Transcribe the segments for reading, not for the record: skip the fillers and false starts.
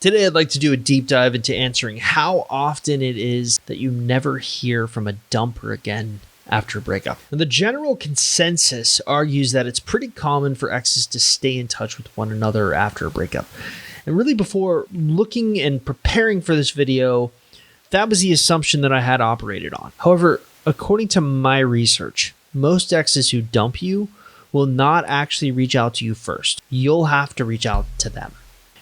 Today, I'd like to do a deep dive into answering how often it is that you never hear from a dumper again after a breakup. And the general consensus argues that it's pretty common for exes to stay in touch with one another after a breakup. And really, before looking and preparing for this video, that was the assumption that I had operated on. However, according to my research, most exes who dump you will not actually reach out to you first. You'll have to reach out to them.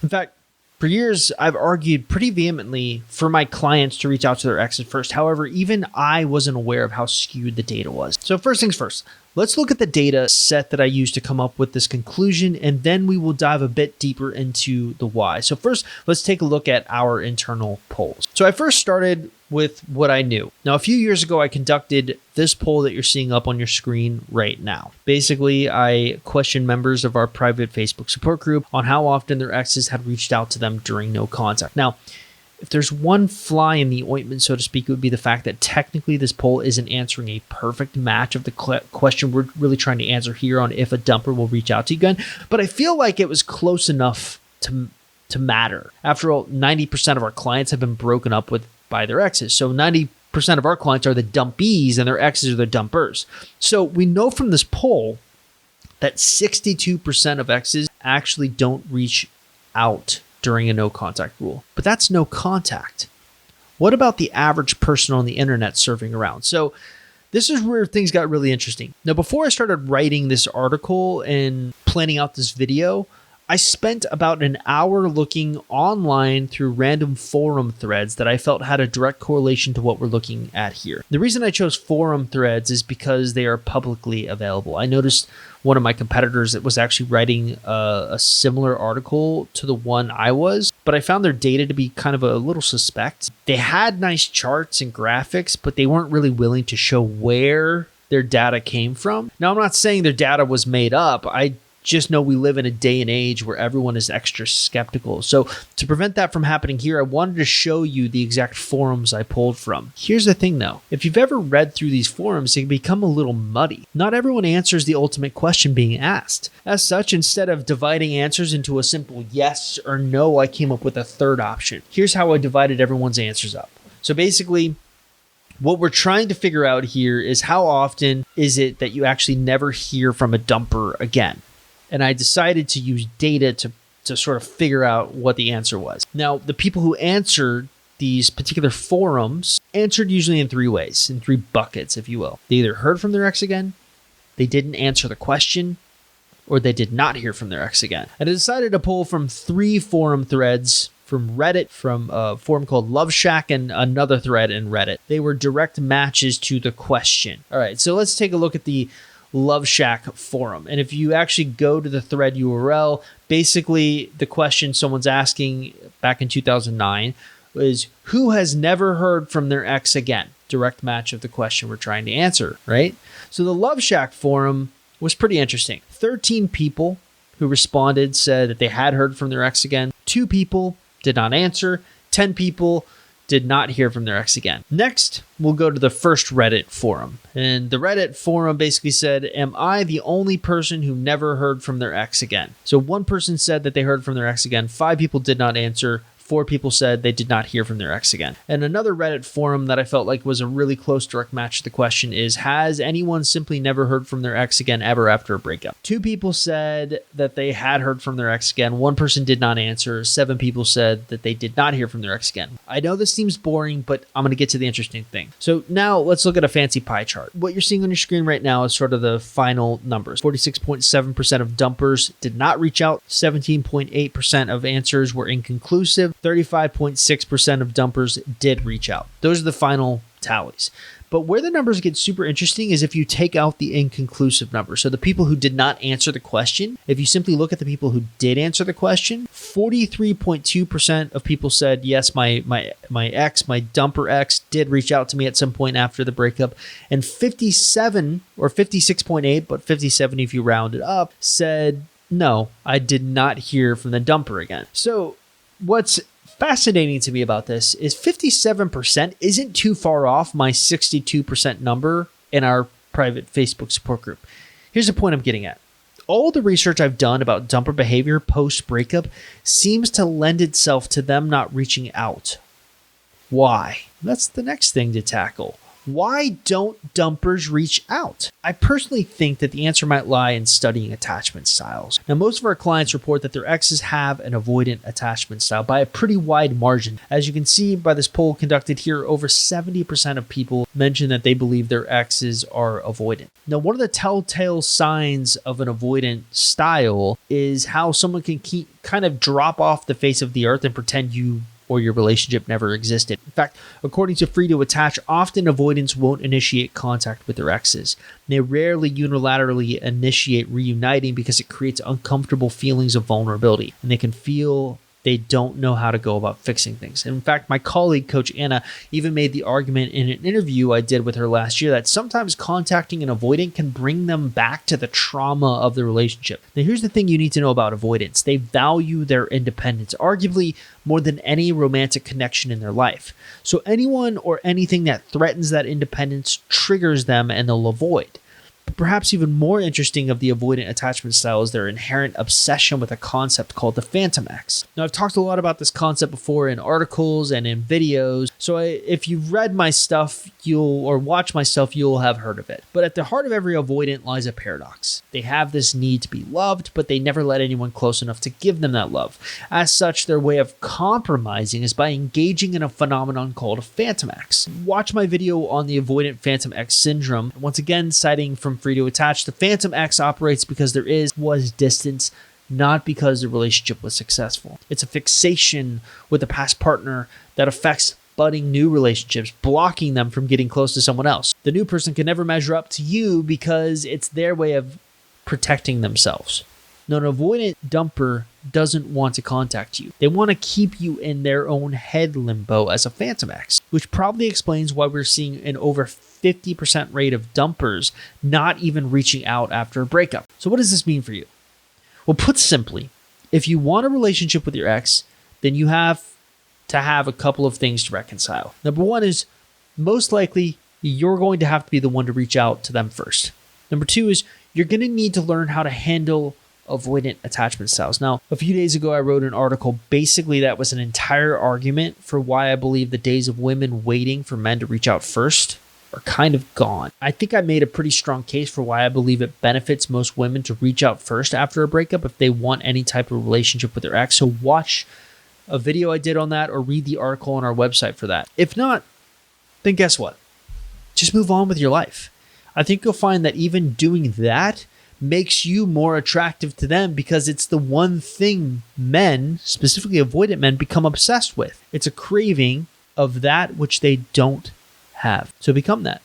In fact, for years, I've argued pretty vehemently for my clients to reach out to their exes first. However, even I wasn't aware of how skewed the data was. So first things first, let's look at the data set that I used to come up with this conclusion, and then we will dive a bit deeper into the why. So first, let's take a look at our internal polls. So I first started with what I knew. Now, a few years ago, I conducted this poll that you're seeing up on your screen right now. Basically, I questioned members of our private Facebook support group on how often their exes had reached out to them during no contact. Now, if there's one fly in the ointment, so to speak, it would be the fact that technically this poll isn't answering a perfect match of the question we're really trying to answer here on if a dumper will reach out to you again. But I feel like it was close enough to matter. After all, 90% of our clients have been broken up with by their exes. So 90% of our clients are the dumpees and their exes are the dumpers. So we know from this poll that 62% of exes actually don't reach out during a no contact rule. But that's no contact. What about the average person on the internet surfing around? So this is where things got really interesting. Now, before I started writing this article and planning out this video, I spent about an hour looking online through random forum threads that I felt had a direct correlation to what we're looking at here. The reason I chose forum threads is because they are publicly available. I noticed one of my competitors that was actually writing a similar article to the one I was, but I found their data to be kind of a little suspect. They had nice charts and graphics, but they weren't really willing to show where their data came from. Now, I'm not saying their data was made up. I just know we live in a day and age where everyone is extra skeptical. So to prevent that from happening here, I wanted to show you the exact forums I pulled from. Here's the thing though, if you've ever read through these forums, they can become a little muddy. Not everyone answers the ultimate question being asked. As such, instead of dividing answers into a simple yes or no, I came up with a third option. Here's how I divided everyone's answers up. So basically, what we're trying to figure out here is how often is it that you actually never hear from a dumper again? And I decided to use data to sort of figure out what the answer was. Now, the people who answered these particular forums answered usually in three ways, in three buckets, if you will. They either heard from their ex again, they didn't answer the question, or they did not hear from their ex again. And I decided to pull from three forum threads from Reddit, from a forum called Love Shack, and another thread in Reddit. They were direct matches to the question. All right, so let's take a look at the Love Shack forum. And if you actually go to the thread URL, basically the question someone's asking back in 2009 is, who has never heard from their ex again? Direct match of the question we're trying to answer, right? So the Love Shack forum was pretty interesting. 13 people who responded said that they had heard from their ex again. 2 people did not answer. 10 people did not hear from their ex again. Next, we'll go to the first Reddit forum. And the Reddit forum basically said, am I the only person who never heard from their ex again? So 1 person said that they heard from their ex again. 5 people did not answer. 4 people said they did not hear from their ex again. And another Reddit forum that I felt like was a really close direct match to the question is, has anyone simply never heard from their ex again ever after a breakup? 2 people said that they had heard from their ex again. 1 person did not answer. 7 people said that they did not hear from their ex again. I know this seems boring, but I'm going to get to the interesting thing. So now let's look at a fancy pie chart. What you're seeing on your screen right now is sort of the final numbers. 46.7% of dumpers did not reach out. 17.8% of answers were inconclusive. 35.6% of dumpers did reach out. Those are the final tallies. But where the numbers get super interesting is if you take out the inconclusive numbers. So the people who did not answer the question, if you simply look at the people who did answer the question, 43.2% of people said, yes, my ex, my dumper ex did reach out to me at some point after the breakup. And 57 or 56.8, but 57 if you round it up, said, no, I did not hear from the dumper again. So what's fascinating to me about this is 57% isn't too far off my 62% number in our private Facebook support group. Here's the point I'm getting at. All the research I've done about dumper behavior post-breakup seems to lend itself to them not reaching out. Why? That's the next thing to tackle. Why don't dumpers reach out? I personally think that the answer might lie in studying attachment styles. Now, most of our clients report that their exes have an avoidant attachment style by a pretty wide margin. As you can see by this poll conducted here, over 70% of people mention that they believe their exes are avoidant. Now, one of the telltale signs of an avoidant style is how someone can kind of drop off the face of the earth and pretend you or your relationship never existed. In fact, according to Free to Attach, often avoidants won't initiate contact with their exes. They rarely unilaterally initiate reuniting because it creates uncomfortable feelings of vulnerability, and they can feel they don't know how to go about fixing things. And in fact, my colleague, Coach Anna, even made the argument in an interview I did with her last year that sometimes contacting an avoidant can bring them back to the trauma of the relationship. Now, here's the thing you need to know about avoidants. They value their independence, arguably more than any romantic connection in their life. So anyone or anything that threatens that independence triggers them and they'll avoid. But perhaps even more interesting of the avoidant attachment style is their inherent obsession with a concept called the phantom ex. Now, I've talked a lot about this concept before in articles and in videos, so if you've read my stuff, or watched my stuff, you'll have heard of it. But at the heart of every avoidant lies a paradox. They have this need to be loved, but they never let anyone close enough to give them that love. As such, their way of compromising is by engaging in a phenomenon called a phantom ex. Watch my video on the avoidant phantom ex syndrome. Once again, citing from Free to Attach, the phantom ex operates because there was distance, not because the relationship was successful. It's a fixation with a past partner that affects budding new relationships, blocking them from getting close to someone else. The new person can never measure up to you because it's their way of protecting themselves. Now, an avoidant dumper doesn't want to contact you. They want to keep you in their own head limbo as a phantom ex, which probably explains why we're seeing an over 50% rate of dumpers not even reaching out after a breakup. So what does this mean for you? Well, put simply, if you want a relationship with your ex, then you have to have a couple of things to reconcile. Number one is most likely you're going to have to be the one to reach out to them first. Number two is you're going to need to learn how to handle avoidant attachment styles. Now, a few days ago, I wrote an article. Basically, that was an entire argument for why I believe the days of women waiting for men to reach out first are kind of gone. I think I made a pretty strong case for why I believe it benefits most women to reach out first after a breakup if they want any type of relationship with their ex. So watch a video I did on that or read the article on our website for that. If not, then guess what? Just move on with your life. I think you'll find that even doing that makes you more attractive to them because it's the one thing men, specifically avoidant men, become obsessed with. It's a craving of that which they don't have. So become that.